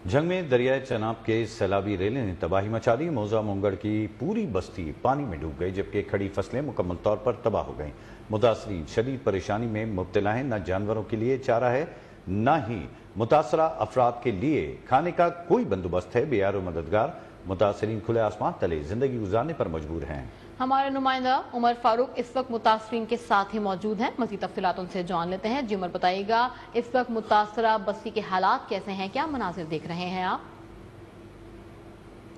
जंग में दरियाए चनाब के सैलाबी रेले ने तबाही मचा दी। मौजा मोंगड़ की पूरी बस्ती पानी में डूब गई, जबकि खड़ी फसलें मुकम्मल तौर पर तबाह हो गईं। मुतासरीन शदीद परेशानी में मुब्तला हैं। न जानवरों के लिए चारा है, न ही मुतासरा अफराद के लिए खाने का कोई बंदोबस्त है। बेयारो मददगार मुतासरीन खुले आसमान तले जिंदगी गुजारने पर मजबूर हैं। हमारे नुमाइंदा उमर फारूक इस वक्त मुतासरीन के साथ ही मौजूद हैं। मज़ीद तफसीलात उनसे जान लेते हैं। जी उमर, बताइएगा इस वक्त मुतासरा बस्ती के हालात कैसे हैं, क्या मनाजिर देख रहे हैं आप?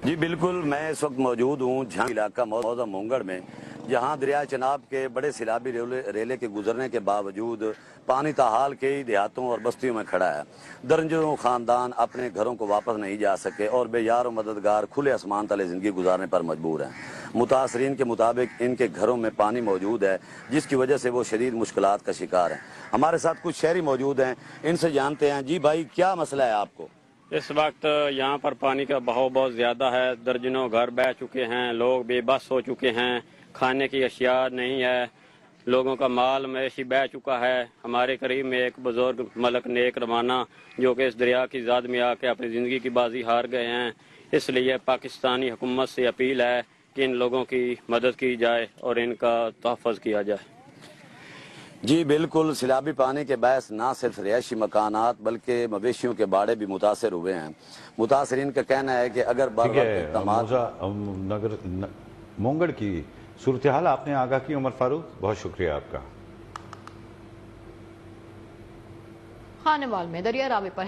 जी बिल्कुल, मैं इस वक्त मौजूद हूँ झांग इलाका मौजा मोंगड़ में, जहाँ दरिया चनाब के बड़े सैलाबी रेले के गुजरने के बावजूद पानी ताहाल कई देहातों और बस्तियों में खड़ा है। दर्जनों खानदान अपने घरों को वापस नहीं जा सके और बेयार मददगार खुले आसमान तले ज़िंदगी गुजारने पर मजबूर हैं। मुतासरीन के मुताबिक इनके घरों में पानी मौजूद है, जिसकी वजह से वो शदीद मुश्किलात का शिकार हैं। हमारे साथ कुछ शहरी मौजूद हैं, इनसे जानते हैं। जी भाई, क्या मसला है आपको? इस वक्त यहाँ पर पानी का बहाव बहुत ज़्यादा है। दर्जनों घर बह चुके हैं, लोग बेबस हो चुके हैं, खाने की अशिया नहीं है, लोगों का माल मवेशी बह चुका है। हमारे करीब में एक बुजुर्ग मलक नेक रवाना जो कि इस दरिया की ज़द में आके अपनी ज़िंदगी की बाजी हार गए हैं। इसलिए पाकिस्तानी हुकूमत से अपील है कि इन लोगों की मदद की जाए और इनका तहफ़्फ़ुज़ किया जाए। जी बिल्कुल, सैलाबी पानी के बायस ना सिर्फ रिहायशी मकानात बल्कि मवेशियों के बाड़े भी मुतासर हुए हैं। मुतासरीन का कहना है कि अगर मोंगड़ की सूरत हाल आपने आगाह की। उमर फारूक, बहुत शुक्रिया आपका। खानेवाल में दरिया रावे पर